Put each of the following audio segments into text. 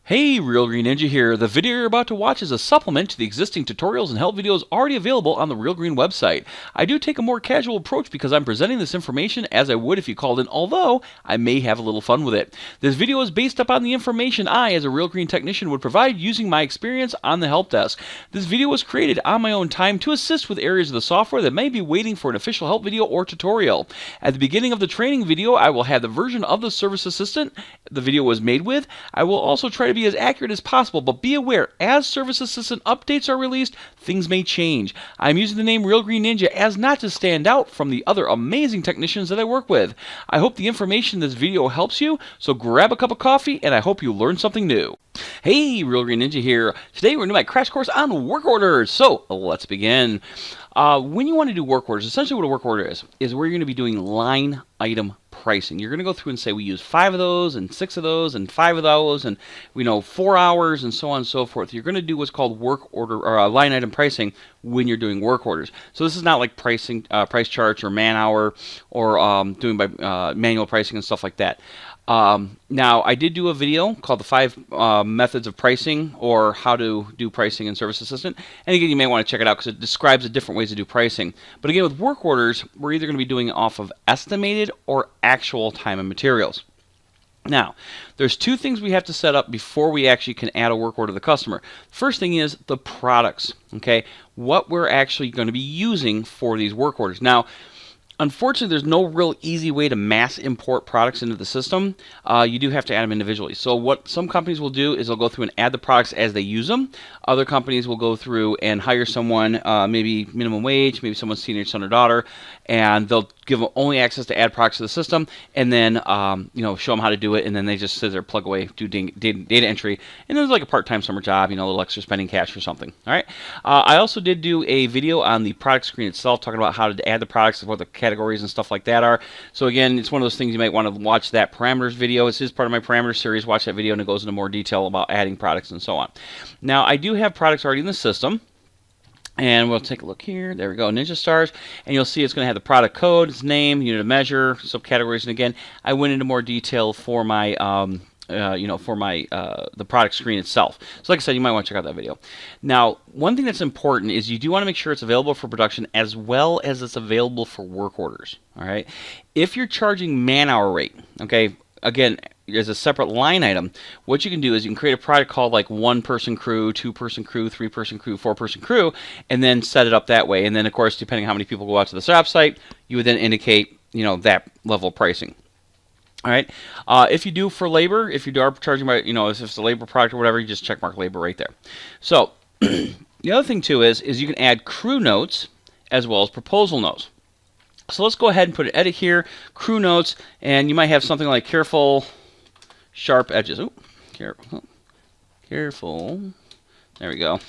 Hey, Real Green Ninja here. The video you're about to watch is a supplement to the existing tutorials and help videos already available on the Real Green website. I do take a more casual approach because I'm presenting this information as I would if you called in, although I may have a little fun with it. This video is based upon the information I, as a Real Green technician, would provide using my experience on the help desk. This video was created on my own time to assist with areas of the software that may be waiting for an official help video or tutorial. At the beginning of the training video, I will have the version of the Service Assistant the video was made with. I will also try to be as accurate as possible, but be aware, as Service Assistant updates are released, things may change. I'm using the name Real Green Ninja as not to stand out from the other amazing technicians that I work with. I hope the information in this video helps you, so grab a cup of coffee, and I hope you learn something new. Hey, Real Green Ninja here. Today we're doing my crash course on work orders. So let's begin. When you want to do work orders, essentially what a work order is where you're going to be doing line item pricing. You're going to go through and say we use 5 of those and 6 of those and 5 of those and 4 hours and so on and so forth. You're going to do what's called work order or line item pricing when you're doing work orders. So this is not like pricing, price charts or man hour or doing by manual pricing and stuff like that. Now, I did do a video called the 5 methods of pricing, or how to do pricing in Service Assistant. And again, you may want to check it out because it describes the different ways to do pricing. But again, with work orders, we're either going to be doing it off of estimated or actual time and materials. Now, there's 2 things we have to set up before we actually can add a work order to the customer. First thing is the products, okay? What we're actually going to be using for these work orders. Now, unfortunately, there's no real easy way to mass import products into the system. You do have to add them individually. So what some companies will do is they'll go through and add the products as they use them. Other companies will go through and hire someone, maybe minimum wage, maybe someone's teenage son or daughter, and they'll give them only access to add products to the system, and then show them how to do it, and then they just sit there, plug away, do data entry, and there's like a part-time summer job, a little extra spending cash or something. All right. I also did do a video on the product screen itself, talking about how to add the products, what the categories and stuff like that are. So again, it's one of those things you might want to watch that parameters video. This is part of my parameters series. Watch that video, and it goes into more detail about adding products and so on. Now, I do have products already in the system. And we'll take a look here. There we go, Ninja Stars. And you'll see it's going to have the product code, its name, unit of measure, subcategories. And again, I went into more detail for my, the product screen itself. So like I said, you might want to check out that video. Now, one thing that's important is you do want to make sure it's available for production as well as it's available for work orders. All right. If you're charging man-hour rate, okay, again, as a separate line item, what you can do is you can create a product called like 1-person crew, 2-person crew, 3-person crew, 4-person crew, and then set it up that way. And then, of course, depending on how many people go out to the job site, you would then indicate, that level of pricing. All right. If you do for labor, if you are charging by, if it's a labor product or whatever, you just check mark labor right there. So the other thing too is you can add crew notes as well as proposal notes. So let's go ahead and put an edit here, crew notes, and you might have something like careful, sharp edges. Ooh, careful. There we go.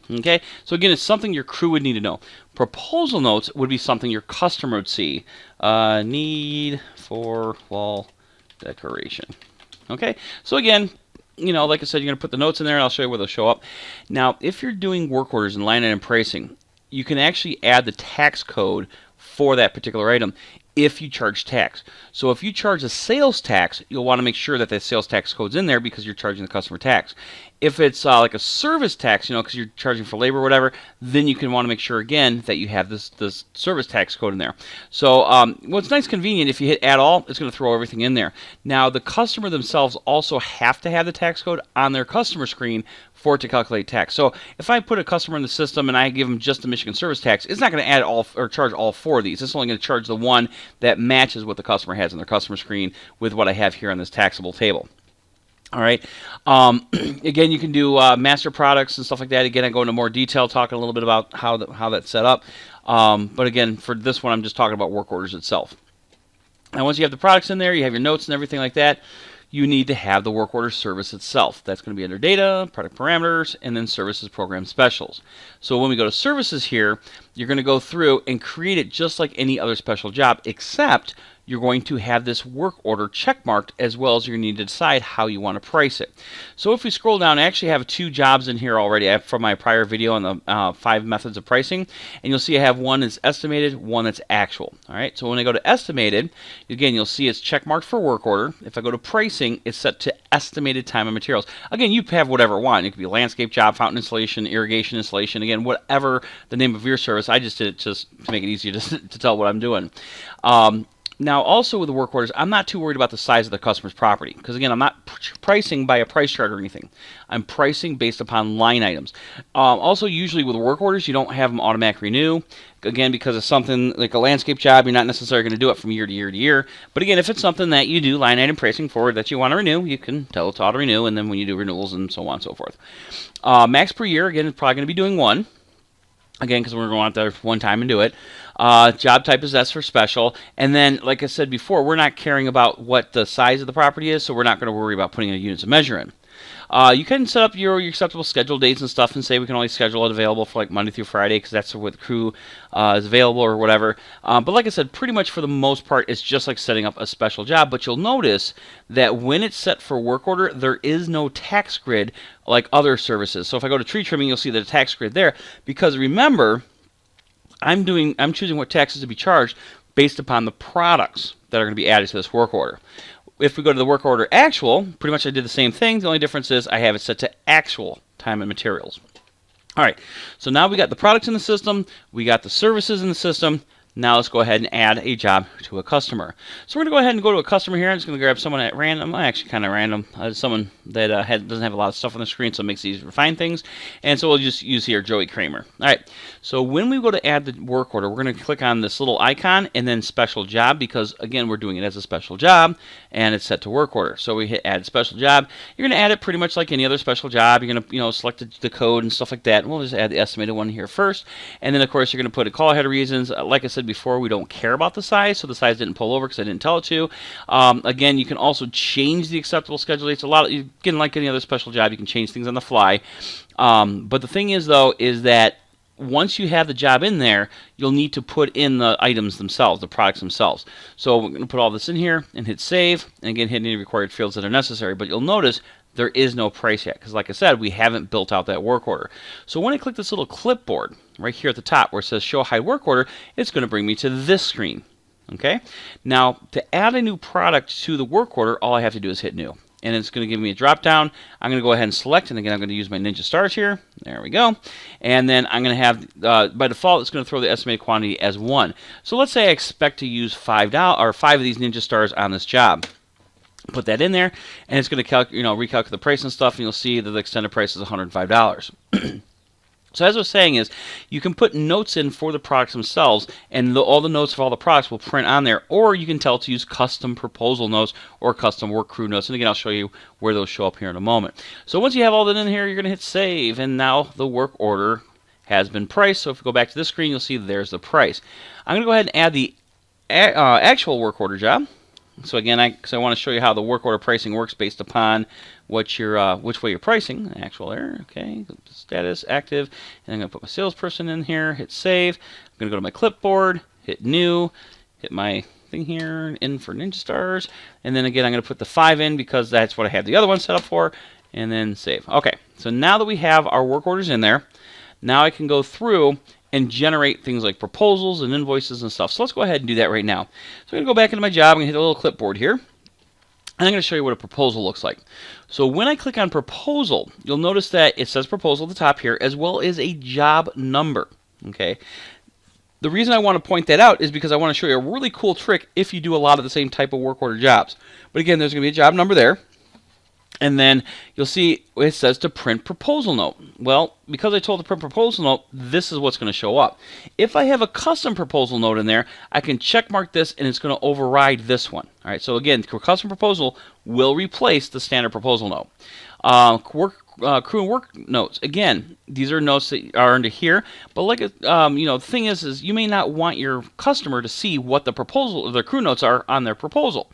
Okay, so again, it's something your crew would need to know. Proposal notes would be something your customer would see. Need for wall decoration. Okay, so again, like I said, you're going to put the notes in there, and I'll show you where they'll show up. Now, if you're doing work orders and line item pricing, you can actually add the tax code for that particular item if you charge tax. So if you charge a sales tax, you'll want to make sure that sales tax code's in there because you're charging the customer tax. If it's like a service tax, because you're charging for labor or whatever, then you can want to make sure again that you have this service tax code in there. So what's nice, convenient, if you hit add all, it's going to throw everything in there. Now the customer themselves also have to have the tax code on their customer screen for it to calculate tax. So if I put a customer in the system and I give them just the Michigan service tax, it's not going to add all or charge all 4 of these. It's only going to charge the one that matches what the customer has on their customer screen with what I have here on this taxable table. All right. Again, you can do master products and stuff like that. Again, I go into more detail talking a little bit about how that's set up. But again, for this one, I'm just talking about work orders itself. And once you have the products in there, you have your notes and everything like that, you need to have the work order service itself. That's going to be under data, product parameters, and then services program specials. So when we go to services here, you're going to go through and create it just like any other special job, except you're going to have this work order checkmarked, as well as you're going to need to decide how you want to price it. So if we scroll down, I actually have 2 jobs in here already from my prior video on the 5 methods of pricing, and you'll see I have one that's estimated, one that's actual. All right, so when I go to estimated, again, you'll see it's checkmarked for work order. If I go to pricing, it's set to estimated time and materials. Again, you have whatever you want. It could be a landscape job, fountain installation, irrigation installation, again, whatever the name of your service. I just did it just to make it easier to tell what I'm doing. Now, also with the work orders, I'm not too worried about the size of the customer's property, because again, I'm not pricing by a price chart or anything. I'm pricing based upon line items. Also, usually with work orders, you don't have them automatic renew. Again, because it's something like a landscape job, you're not necessarily going to do it from year to year to year. But again, if it's something that you do line item pricing for that you want to renew, you can tell it to auto renew, and then when you do renewals and so on and so forth. Max per year, again, it's probably going to be doing 1. Again, because we're going out there one time and do it. Job type is S for special. And then, like I said before, we're not caring about what the size of the property is, so we're not going to worry about putting a units of measure in. You can set up your acceptable schedule dates and stuff and say we can only schedule it available for like Monday through Friday because that's what the crew is available or whatever. But like I said, pretty much for the most part, it's just like setting up a special job. But you'll notice that when it's set for work order, there is no tax grid like other services. So if I go to tree trimming, you'll see the tax grid there, because remember, I'm choosing what taxes to be charged based upon the products that are going to be added to this work order. If we go to the work order actual, pretty much I did the same thing. The only difference is I have it set to actual time and materials. All right, so now we got the products in the system, we got the services in the system. Now let's go ahead and add a job to a customer. So we're going to go ahead and go to a customer here. I'm just going to grab someone at random, actually kind of random, someone that doesn't have a lot of stuff on the screen, so it makes it easier to find things. And so we'll just use here Joey Kramer. All right, so when we go to add the work order, we're going to click on this little icon and then special job, because again, we're doing it as a special job and it's set to work order. So we hit add special job. You're going to add it pretty much like any other special job. You're going to select the code and stuff like that. And we'll just add the estimated one here first. And then of course you're going to put a call ahead of reasons. Like I said before, we don't care about the size, so the size didn't pull over because I didn't tell it to. Again, you can also change the acceptable schedule dates. Again, like any other special job, you can change things on the fly. But the thing is, though, is that once you have the job in there, you'll need to put in the items themselves, the products themselves. So we're going to put all this in here and hit save, and again, hit any required fields that are necessary. But you'll notice there is no price yet, because like I said, we haven't built out that work order. So when I click this little clipboard right here at the top where it says show hide work order, it's going to bring me to this screen. Okay, now to add a new product to the work order, all I have to do is hit new, and it's going to give me a drop down. I'm going to go ahead and select, and again, I'm going to use my Ninja Stars here. There we go. And then I'm going to have, by default, it's going to throw the estimated quantity as 1. So let's say I expect to use $5 or 5 of these Ninja Stars on this job. Put that in there, and it's going to recalculate the price and stuff, and you'll see that the extended price is $105. So as I was saying is, you can put notes in for the products themselves, and all the notes of all the products will print on there, or you can tell it to use custom proposal notes or custom work crew notes. And again, I'll show you where those show up here in a moment. So once you have all that in here, you're going to hit save, and now the work order has been priced. So if we go back to this screen, you'll see there's the price. I'm going to go ahead and add the actual work order job. So again, because I want to show you how the work order pricing works based upon what which way you're pricing. Actual error, okay, status, active, and I'm going to put my salesperson in here, hit save. I'm going to go to my clipboard, hit new, hit my thing here, in for Ninja Stars, and then again, I'm going to put the 5 in because that's what I had the other one set up for, and then save. Okay, so now that we have our work orders in there, now I can go through and generate things like proposals and invoices and stuff. So let's go ahead and do that right now. So I'm going to go back into my job. I'm going to hit a little clipboard here. And I'm going to show you what a proposal looks like. So when I click on proposal, you'll notice that it says proposal at the top here, as well as a job number. Okay. The reason I want to point that out is because I want to show you a really cool trick if you do a lot of the same type of work order jobs. But again, there's going to be a job number there. And then you'll see it says to print proposal note. Well, because I told to print proposal note, this is what's going to show up. If I have a custom proposal note in there, I can check mark this and it's going to override this one. All right, so again, custom proposal will replace the standard proposal note. Crew and work notes. Again, these are notes that are under here, but like the thing is you may not want your customer to see what the proposal or the crew notes are on their proposal.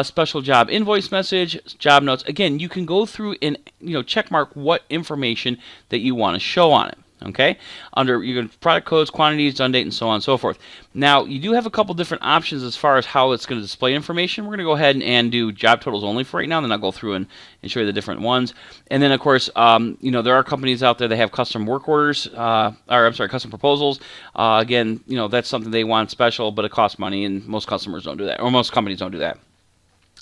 Special job invoice message, job notes. Again, you can go through and check mark what information that you want to show on it. Okay, under you can product codes, quantities, done date, and so on and so forth. Now you do have a couple different options as far as how it's going to display information. We're going to go ahead and do job totals only for right now, and then I'll go through and show you the different ones. And then of course, there are companies out there that have custom work orders, custom proposals. Again, that's something they want special, but it costs money, and most customers don't do that, or most companies don't do that.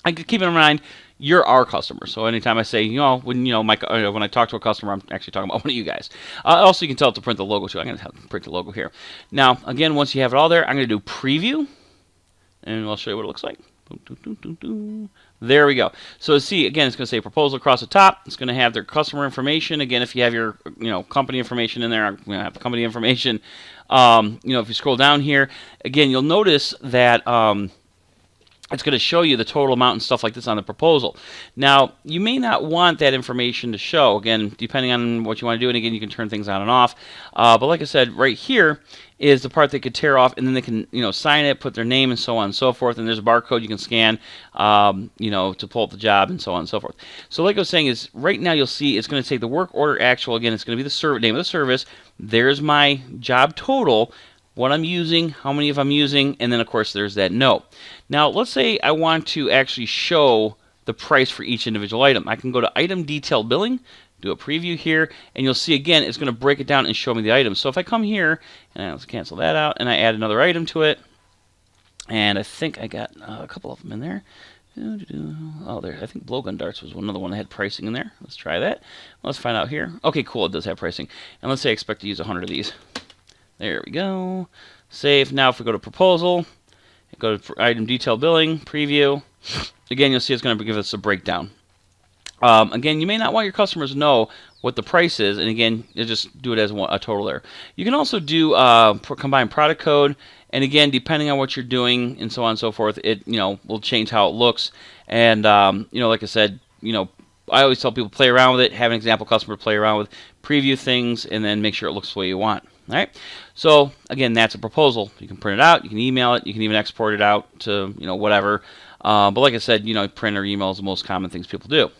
I could keep in mind you're our customer, so anytime I say when I talk to a customer, I'm actually talking about one of you guys. Also, you can tell it to print the logo too. I'm going to print the logo here. Now, again, once you have it all there, I'm going to do preview, and I'll show you what it looks like. There we go. So see, again, it's going to say proposal across the top. It's going to have their customer information. Again, if you have your company information in there, I'm going to have the company information. If you scroll down here, again, you'll notice that. It's going to show you the total amount and stuff like this on the proposal. Now, you may not want that information to show, again, depending on what you want to do. And again, you can turn things on and off. But like I said, right here is the part they could tear off, and then they can, sign it, put their name, and so on and so forth. And there's a barcode you can scan, to pull up the job, and so on and so forth. So like I was saying is, right now you'll see it's going to take the work order actual. Again, it's going to be the name of the service. There's my job total, what I'm using, how many of I'm using, and then of course there's that note. Now let's say I want to actually show the price for each individual item. I can go to item detail billing, do a preview here, and you'll see again it's going to break it down and show me the items. So if I come here, and let's cancel that out, and I add another item to it, and I think I got a couple of them in there. Oh, there. I think blowgun darts was another one that had pricing in there. Let's try that. Let's find out here. Okay, cool, it does have pricing. And let's say I expect to use 100 of these. There we go. Save. Now if we go to proposal, go to item detail billing, preview. Again, you'll see it's going to give us a breakdown. Again, you may not want your customers to know what the price is, and again, you just do it as a total there. You can also do combine product code, and again, depending on what you're doing and so on and so forth, it will change how it looks. And like I said, I always tell people play around with it, have an example customer play around with, preview things, and then make sure it looks the way you want. All right. So again, that's a proposal. You can print it out, you can email it, you can even export it out to whatever. But like I said, print or email is the most common things people do.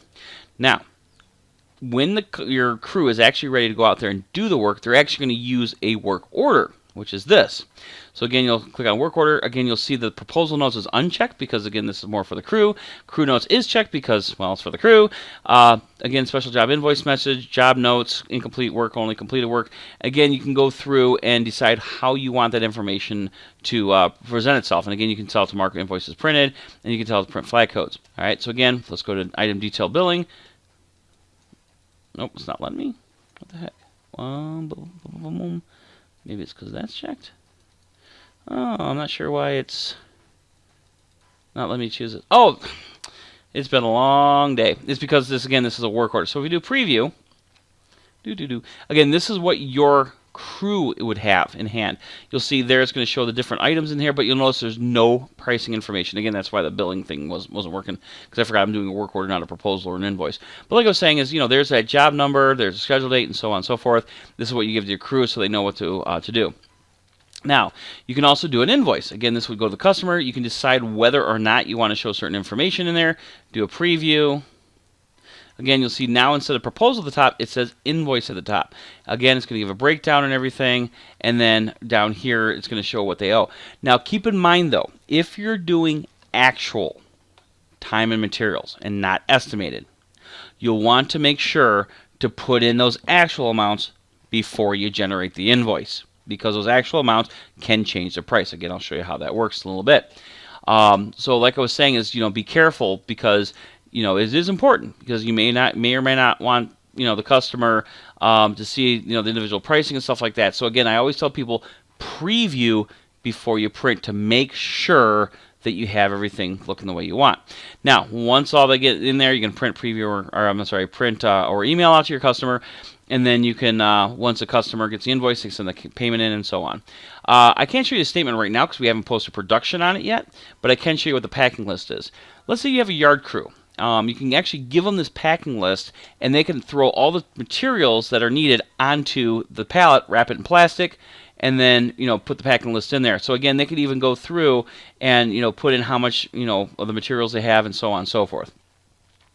Now, when your crew is actually ready to go out there and do the work, they're actually going to use a work order, which is this. So again, you'll click on work order. Again, you'll see the proposal notes is unchecked because, again, this is more for the crew. Crew notes is checked because, well, it's for the crew. Again, special job invoice message, job notes, incomplete work, only completed work. Again, you can go through and decide how you want that information to present itself. And again, you can tell it to mark invoices printed, and you can tell it to print flag codes. All right, so again, let's go to item detail billing. Nope, it's not letting me. What the heck? Maybe it's because that's checked. Oh, I'm not sure why it's not letting me choose it. Oh, it's been a long day. It's because this is a work order. So if we do preview, again, this is what your crew would have in hand. You'll see there it's going to show the different items in here, but you'll notice there's no pricing information. Again, that's why the billing thing wasn't working, because I forgot I'm doing a work order, not a proposal or an invoice. But like I was saying is, there's that job number, there's a schedule date, and so on and so forth. This is what you give to your crew so they know what to do. Now, you can also do an invoice. Again, this would go to the customer. You can decide whether or not you want to show certain information in there. Do a preview. Again, you'll see now instead of proposal at the top, it says invoice at the top. Again, it's going to give a breakdown and everything, and then down here, it's going to show what they owe. Now, keep in mind, though, if you're doing actual time and materials and not estimated, you'll want to make sure to put in those actual amounts before you generate the invoice, because those actual amounts can change the price. Again, I'll show you how that works in a little bit. So like I was saying is, be careful, because it is important, because you may or may not want the customer to see the individual pricing and stuff like that. So again, I always tell people preview before you print to make sure that you have everything looking the way you want. Now, once all they get in there, you can print print or email out to your customer, and then you can once the customer gets the invoice, they send the payment in, and so on. I can't show you the statement right now because we haven't posted production on it yet, but I can show you what the packing list is. Let's say you have a yard crew. You can actually give them this packing list, and they can throw all the materials that are needed onto the pallet, wrap it in plastic, and then put the packing list in there. So again, they could even go through and put in how much of the materials they have, and so on and so forth.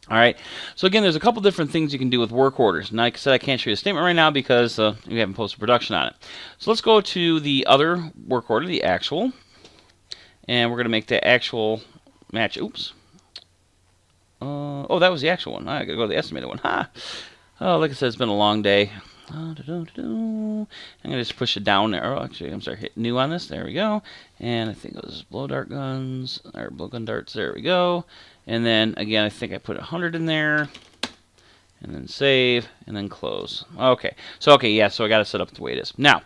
All right. So again, there's a couple different things you can do with work orders. And like I said, I can't show you a statement right now because we haven't posted production on it. So let's go to the other work order, the actual, and we're going to make the actual match. Oops. Oh, that was the actual one. I got to go to the estimated one. Ha. Oh, like I said, it's been a long day. I'm going to just push it down there. Oh, actually, I'm sorry, hit new on this. There we go. And I think it was blow dart guns, or blow gun darts. There we go. And then, again, I think I put 100 in there. And then save, and then close. Okay. So I got to set up the way it is. Now,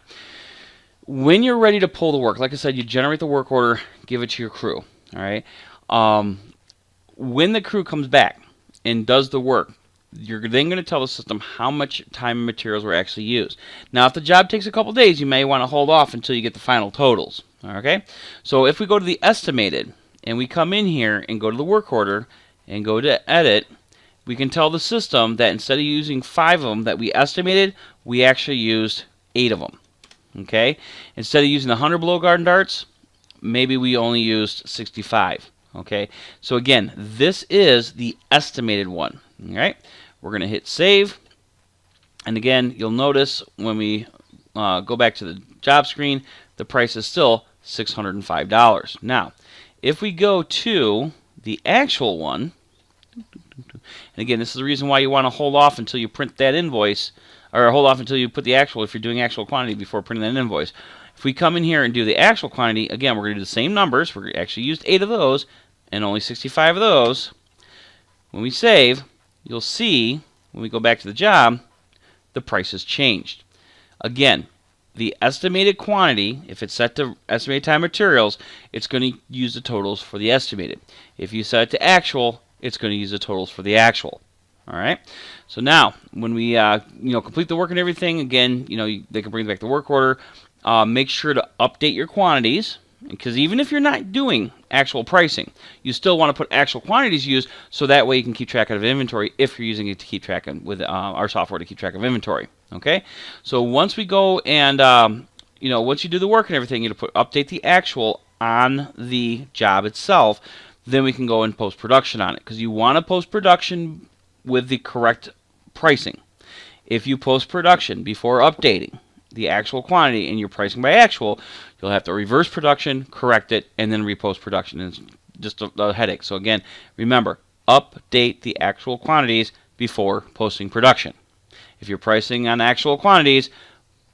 when you're ready to pull the work, like I said, you generate the work order, give it to your crew. All right. When the crew comes back and does the work, you're then going to tell the system how much time and materials were actually used. Now, if the job takes a couple days, you may want to hold off until you get the final totals. Okay? So if we go to the estimated, and we come in here and go to the work order, and go to edit, we can tell the system that instead of using 5 of them that we estimated, we actually used 8 of them. Okay? Instead of using the 100 blow garden darts, maybe we only used 65. Okay? So again, this is the estimated one. All right, we're going to hit save, and again, you'll notice when we go back to the job screen, the price is still $605. Now, if we go to the actual one, and again, this is the reason why you want to hold off until you print that invoice, or hold off until you put the actual, if you're doing actual quantity, before printing that invoice. If we come in here and do the actual quantity, again, we're going to do the same numbers. We're actually used 8 of those, and only 65 of those. When we save, you'll see, when we go back to the job, the price has changed. Again, the estimated quantity, if it's set to estimated time materials, it's going to use the totals for the estimated. If you set it to actual, it's going to use the totals for the actual. All right. So now, when we complete the work and everything, again, they can bring back the work order. Make sure to update your quantities, because even if you're not doing actual pricing, you still want to put actual quantities used, so that way you can keep track of inventory if you're using it to keep track of, with our software to keep track of inventory. Okay, so once we go and once you do the work and everything, you update the actual on the job itself. Then we can go and post production on it, because you want to post production with the correct pricing. If you post production before updating the actual quantity and you're pricing by actual, you'll have to reverse production, correct it, and then repost production. It's just a headache. So again, remember, update the actual quantities before posting production. If you're pricing on actual quantities,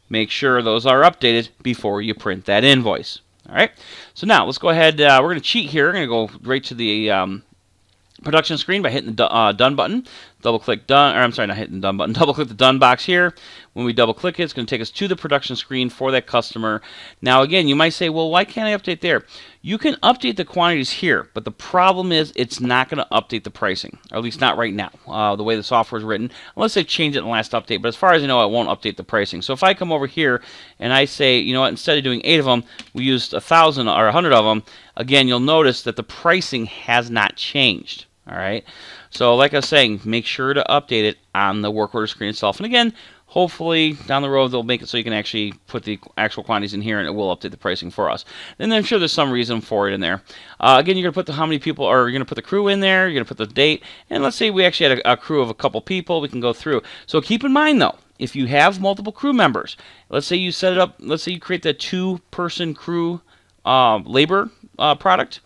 make sure those are updated before you print that invoice. All right. So now let's go ahead. We're going to cheat here. We're going to go right to the production screen by hitting the done button. Double click done, or I'm sorry, not hitting the done button. Double click the done box here. When we double click it, it's going to take us to the production screen for that customer. Now again, you might say, well, why can't I update there? You can update the quantities here, but the problem is it's not going to update the pricing, or at least not right now, the way the software is written, unless they change it in the last update. But as far as I know, it won't update the pricing. So if I come over here and I say, you know what, instead of doing 8 of them, we used 1,000 or 100 of them, again, you'll notice that the pricing has not changed. All right. So like I was saying, make sure to update it on the work order screen itself. And again, hopefully down the road they'll make it so you can actually put the actual quantities in here and it will update the pricing for us. And then I'm sure there's some reason for it in there. Again, you're going to put how many people, or you're going to put the crew in there, you're going to put the date. And let's say we actually had a crew of a couple people, we can go through. So keep in mind though, if you have multiple crew members, let's say you set it up, let's say you create the 2-person crew labor product.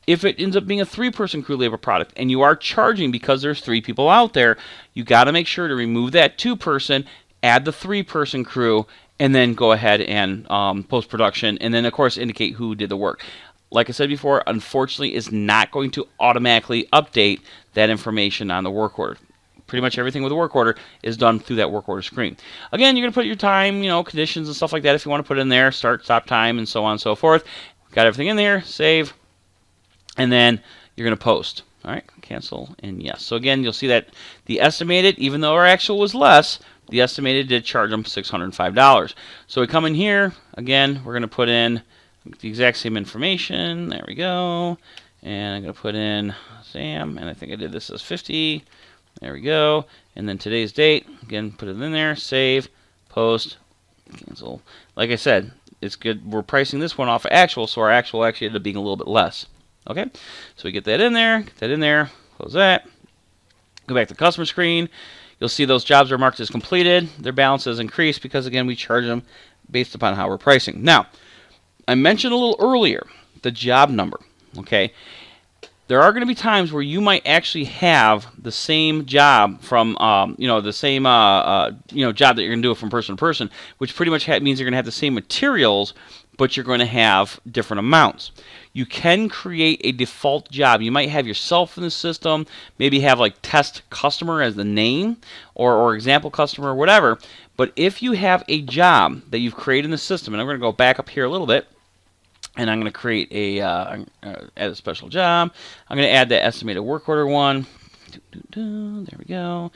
If it ends up being a 3-person crew labor product and you are charging because there's 3 people out there, you got to make sure to remove that 2-person, add the 3-person crew, and then go ahead and post-production, and then, of course, indicate who did the work. Like I said before, unfortunately, it's not going to automatically update that information on the work order. Pretty much everything with the work order is done through that work order screen. Again, you're going to put your time, conditions and stuff like that if you want to put it in there, start, stop time, and so on and so forth. Got everything in there, save. And then you're going to post. All right, cancel and yes. So again, you'll see that the estimated, even though our actual was less, the estimated did charge them $605. So we come in here, again, we're going to put in the exact same information. There we go. And I'm going to put in Sam, and I think I did this as 50. There we go. And then today's date, again, put it in there, save, post, cancel. Like I said, it's good. We're pricing this one off of actual, so our actual actually ended up being a little bit less. Okay, so we get that in there, close that. Go back to the customer screen. You'll see those jobs are marked as completed. Their balance has increased because, again, we charge them based upon how we're pricing. Now, I mentioned a little earlier the job number. Okay, there are going to be times where you might actually have the same job from, the same, job that you're going to do it from person to person, which pretty much means you're going to have the same materials, but you're going to have different amounts. You can create a default job. You might have yourself in the system, maybe have like test customer as the name or example customer or whatever. But if you have a job that you've created in the system, and I'm going to go back up here a little bit, and I'm going to create add a special job. I'm going to add the estimated work order one. There we go.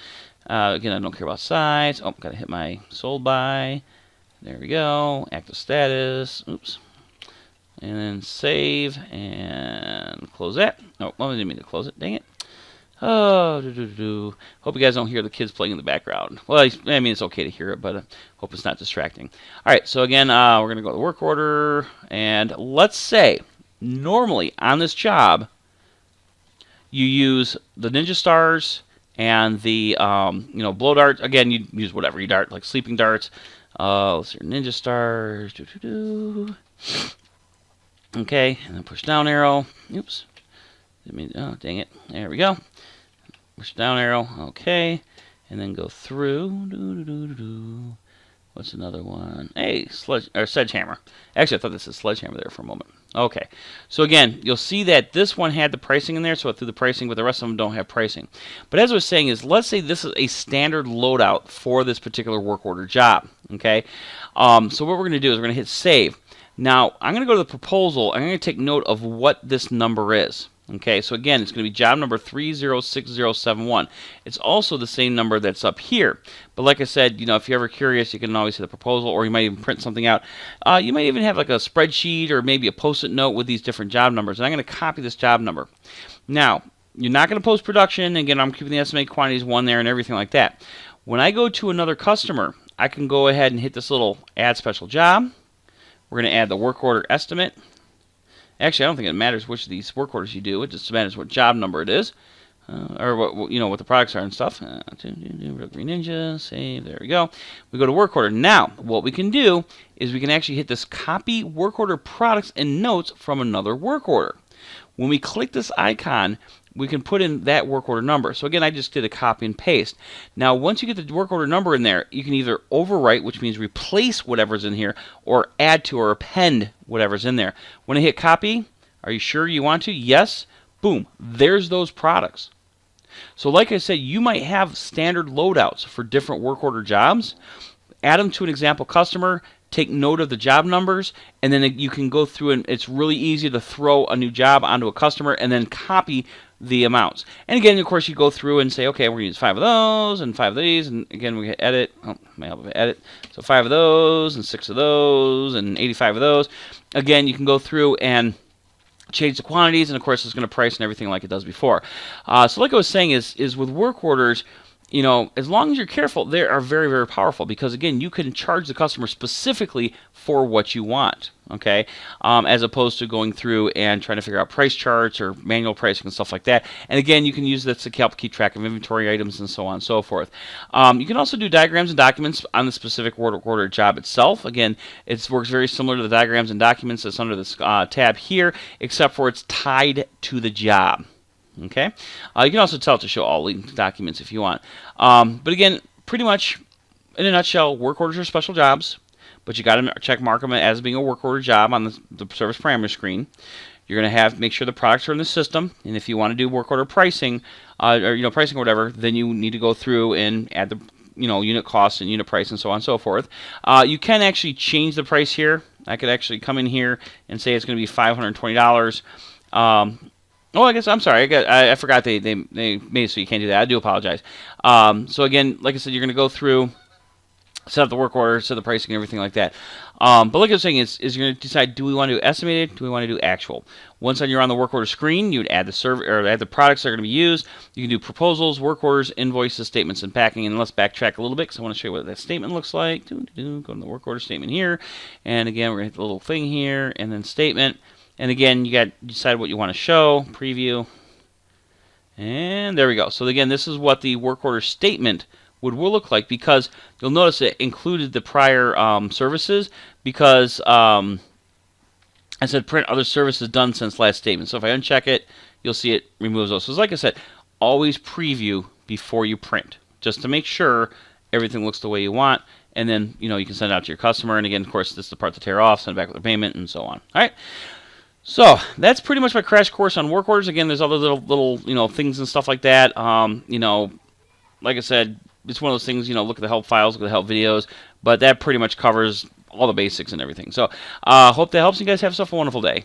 Again, I don't care about size. Oh, got to hit my sold by. There we go. Active status. Oops. And then save and close that. Oh, I didn't mean to close it. Dang it. Oh, hope you guys don't hear the kids playing in the background. Well, I mean, it's okay to hear it, but I hope it's not distracting. All right, so again, we're going to go to the work order, and let's say normally on this job, you use the Ninja Stars and the blow darts. Again, you use whatever you dart, like sleeping darts. Let's see, Ninja Stars. Okay, and then push down arrow. Oops. Oh, dang it. There we go. Push down arrow. Okay. And then go through. What's another one? Hey, sledgehammer. Actually, I thought this was sledgehammer there for a moment. Okay. So again, you'll see that this one had the pricing in there, so I threw the pricing, but the rest of them don't have pricing. But as I was saying is, let's say this is a standard loadout for this particular work order job. Okay. So what we're going to do is we're going to hit save. Now, I'm going to go to the proposal. I'm going to take note of what this number is. Okay, so again, it's going to be job number 306071. It's also the same number that's up here. But like I said, if you're ever curious, you can always hit the proposal, or you might even print something out. You might even have like a spreadsheet or maybe a post-it note with these different job numbers. And I'm going to copy this job number. Now, you're not going to post production. Again, I'm keeping the estimated quantities one there and everything like that. When I go to another customer, I can go ahead and hit this little add special job. We're going to add the work order estimate. Actually, I don't think it matters which of these work orders you do. It just matters what job number it is, or what the products are and stuff. Real Green Ninja, save. There we go. We go to work order. Now, what we can do is we can actually hit this copy work order products and notes from another work order. When we click this icon, we can put in that work order number. So again, I just did a copy and paste. Now, once you get the work order number in there, you can either overwrite, which means replace whatever's in here, or add to or append whatever's in there. When I hit copy, are you sure you want to? Yes. Boom. There's those products. So like I said, you might have standard loadouts for different work order jobs. Add them to an example customer. Take note of the job numbers, and then you can go through, and it's really easy to throw a new job onto a customer and then copy the amounts. And again, of course, you go through and say, okay, we're going to use 5 of those and 5 of these, and again, we hit edit. Oh, may help with edit. So 5 of those and 6 of those and 85 of those. Again, you can go through and change the quantities, and of course, it's going to price and everything like it does before. So like I was saying is with work orders, as long as you're careful, they are very, very powerful because, again, you can charge the customer specifically for what you want, okay, as opposed to going through and trying to figure out price charts or manual pricing and stuff like that. And, again, you can use this to help keep track of inventory items and so on and so forth. You can also do diagrams and documents on the specific work order job itself. Again, it works very similar to the diagrams and documents that's under this tab here, except for it's tied to the job. Okay, you can also tell it to show all linked documents if you want. But again, pretty much in a nutshell, work orders are special jobs, but you got to mark them as being a work order job on the service parameter screen. You're going to make sure the products are in the system, and if you want to do work order pricing, or pricing or whatever, then you need to go through and add the unit cost and unit price and so on and so forth. You can actually change the price here. I could actually come in here and say it's going to be $520. Oh, I guess I'm sorry. I forgot they made it so you can't do that. I do apologize. So again, like I said, you're going to go through, set up the work order, set the pricing, and everything like that. But like I was saying, is you're going to decide: do we want to do estimated? Do we want to do actual? Once you're on the work order screen, you would add the products that are going to be used. You can do proposals, work orders, invoices, statements, and packing. And let's backtrack a little bit because I want to show you what that statement looks like. Go to the work order statement here, and again, we're going to hit the little thing here, and then statement. And again, you decide what you want to show, preview, And there we go. So again, this is what the work order statement will look like, because you'll notice it included the prior services, because I said print other services done since last statement. So if I uncheck it, you'll see it removes those. So like I said, always preview before you print, just to make sure everything looks the way you want. And then, you can send it out to your customer. And again, of course, this is the part to tear off, send it back with their payment, and so on. All right. So that's pretty much my crash course on work orders. Again, there's other little things and stuff like that. Like I said, it's one of those things. Look at the help files, look at the help videos, but that pretty much covers all the basics and everything. So hope that helps. You guys have yourself a wonderful day.